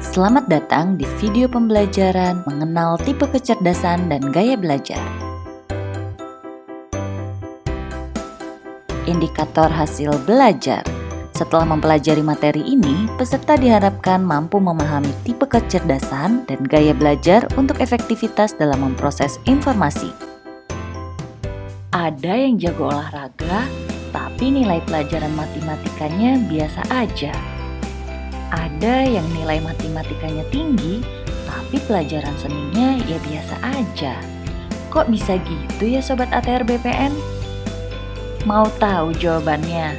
Selamat datang di video pembelajaran mengenal tipe kecerdasan dan gaya belajar. Indikator hasil belajar. Setelah mempelajari materi ini, peserta diharapkan mampu memahami tipe kecerdasan dan gaya belajar untuk efektivitas dalam memproses informasi. Ada yang jago olahraga, tapi nilai pelajaran matematikanya biasa aja. Ada yang nilai matematikanya tinggi, tapi pelajaran seninya ya biasa aja. Kok bisa gitu ya Sobat ATR BPN? Mau tahu jawabannya?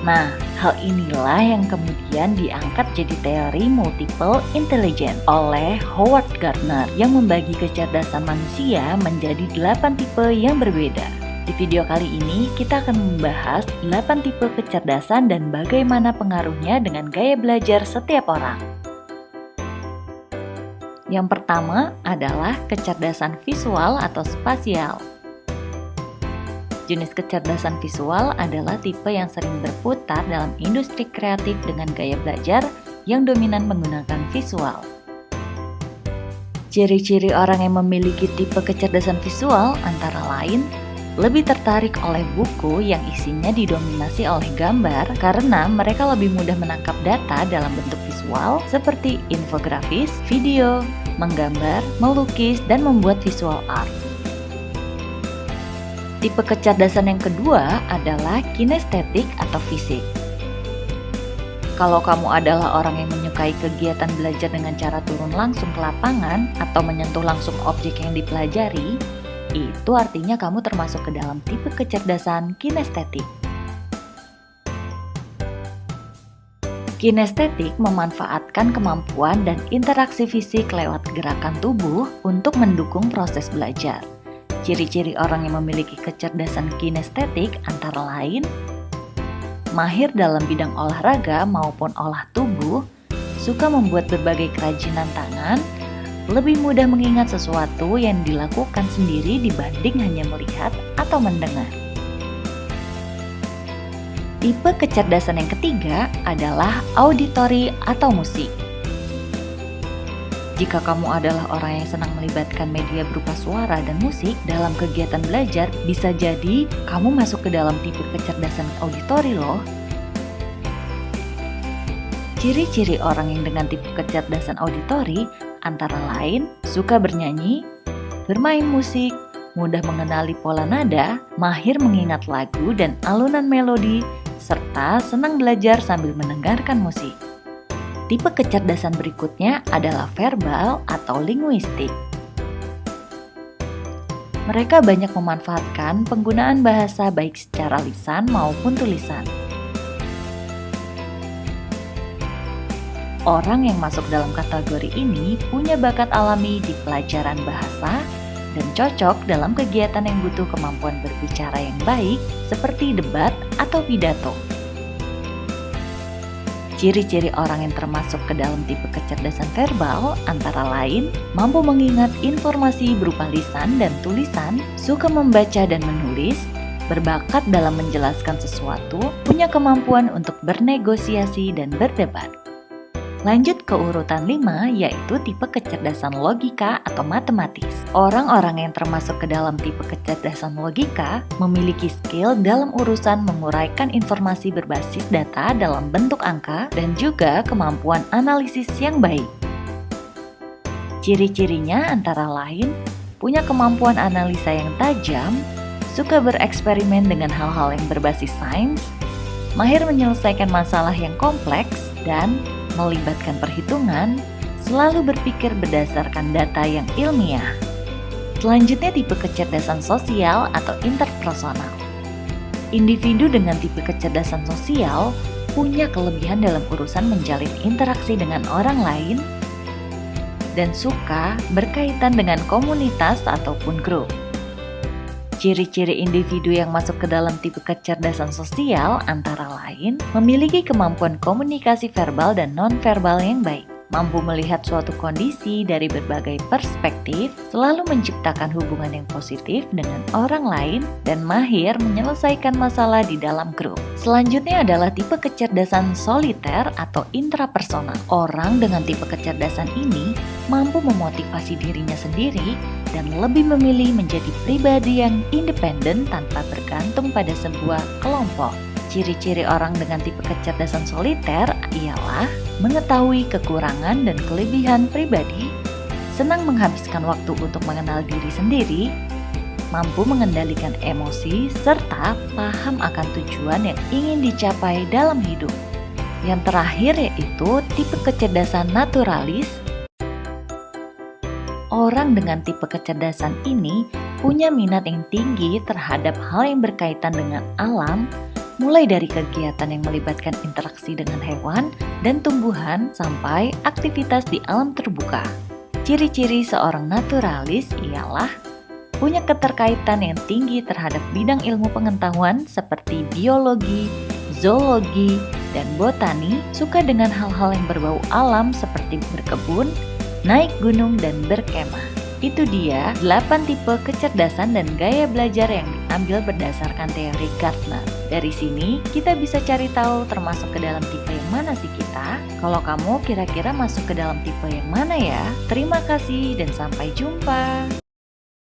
Nah, hal inilah yang kemudian diangkat jadi teori multiple intelligence oleh Howard Gardner yang membagi kecerdasan manusia menjadi 8 tipe yang berbeda. Di video kali ini, kita akan membahas 8 tipe kecerdasan dan bagaimana pengaruhnya dengan gaya belajar setiap orang. Yang pertama adalah kecerdasan visual atau spasial. Jenis kecerdasan visual adalah tipe yang sering berputar dalam industri kreatif dengan gaya belajar yang dominan menggunakan visual. Ciri-ciri orang yang memiliki tipe kecerdasan visual antara lain lebih tertarik oleh buku yang isinya didominasi oleh gambar karena mereka lebih mudah menangkap data dalam bentuk visual seperti infografis, video, menggambar, melukis, dan membuat visual art. Tipe kecerdasan yang kedua adalah kinestetik atau fisik. Kalau kamu adalah orang yang menyukai kegiatan belajar dengan cara turun langsung ke lapangan atau menyentuh langsung objek yang dipelajari, itu artinya kamu termasuk ke dalam tipe kecerdasan kinestetik. Kinestetik memanfaatkan kemampuan dan interaksi fisik lewat gerakan tubuh untuk mendukung proses belajar. Ciri-ciri orang yang memiliki kecerdasan kinestetik antara lain mahir dalam bidang olahraga maupun olah tubuh, suka membuat berbagai kerajinan tangan, lebih mudah mengingat sesuatu yang dilakukan sendiri dibanding hanya melihat atau mendengar. Tipe kecerdasan yang ketiga adalah auditory atau musik. Jika kamu adalah orang yang senang melibatkan media berupa suara dan musik dalam kegiatan belajar, bisa jadi kamu masuk ke dalam tipe kecerdasan auditory loh. Ciri-ciri orang yang dengan tipe kecerdasan auditory antara lain suka bernyanyi, bermain musik, mudah mengenali pola nada, mahir mengingat lagu dan alunan melodi, serta senang belajar sambil mendengarkan musik. Tipe kecerdasan berikutnya adalah verbal atau linguistik. Mereka banyak memanfaatkan penggunaan bahasa baik secara lisan maupun tulisan. Orang yang masuk dalam kategori ini punya bakat alami di pelajaran bahasa dan cocok dalam kegiatan yang butuh kemampuan berbicara yang baik seperti debat atau pidato. Ciri-ciri orang yang termasuk ke dalam tipe kecerdasan verbal antara lain mampu mengingat informasi berupa lisan dan tulisan, suka membaca dan menulis, berbakat dalam menjelaskan sesuatu, punya kemampuan untuk bernegosiasi dan berdebat. Lanjut ke urutan 5, yaitu tipe kecerdasan logika atau matematis. Orang-orang yang termasuk ke dalam tipe kecerdasan logika memiliki skill dalam urusan menguraikan informasi berbasis data dalam bentuk angka dan juga kemampuan analisis yang baik. Ciri-cirinya antara lain punya kemampuan analisa yang tajam, suka bereksperimen dengan hal-hal yang berbasis sains, mahir menyelesaikan masalah yang kompleks, dan melibatkan perhitungan, selalu berpikir berdasarkan data yang ilmiah. Selanjutnya tipe kecerdasan sosial atau interpersonal. Individu dengan tipe kecerdasan sosial punya kelebihan dalam urusan menjalin interaksi dengan orang lain dan suka berkaitan dengan komunitas ataupun grup. Ciri-ciri individu yang masuk ke dalam tipe kecerdasan sosial antara lain memiliki kemampuan komunikasi verbal dan non-verbal yang baik, mampu melihat suatu kondisi dari berbagai perspektif, selalu menciptakan hubungan yang positif dengan orang lain, dan mahir menyelesaikan masalah di dalam grup. Selanjutnya adalah tipe kecerdasan soliter atau intrapersonal. Orang dengan tipe kecerdasan ini mampu memotivasi dirinya sendiri dan lebih memilih menjadi pribadi yang independen tanpa bergantung pada sebuah kelompok. Ciri-ciri orang dengan tipe kecerdasan soliter ialah mengetahui kekurangan dan kelebihan pribadi, senang menghabiskan waktu untuk mengenal diri sendiri, mampu mengendalikan emosi, serta paham akan tujuan yang ingin dicapai dalam hidup. Yang terakhir yaitu tipe kecerdasan naturalis. Orang dengan tipe kecerdasan ini punya minat yang tinggi terhadap hal yang berkaitan dengan alam, mulai dari kegiatan yang melibatkan interaksi dengan hewan dan tumbuhan sampai aktivitas di alam terbuka. Ciri-ciri seorang naturalis ialah punya keterkaitan yang tinggi terhadap bidang ilmu pengetahuan seperti biologi, zoologi, dan botani, suka dengan hal-hal yang berbau alam seperti berkebun, naik gunung, dan berkemah. Itu dia 8 tipe kecerdasan dan gaya belajar yang diambil berdasarkan teori Gartner. Dari sini kita bisa cari tahu termasuk ke dalam tipe yang mana sih kita. Kalau kamu kira-kira masuk ke dalam tipe yang mana ya? Terima kasih dan sampai jumpa.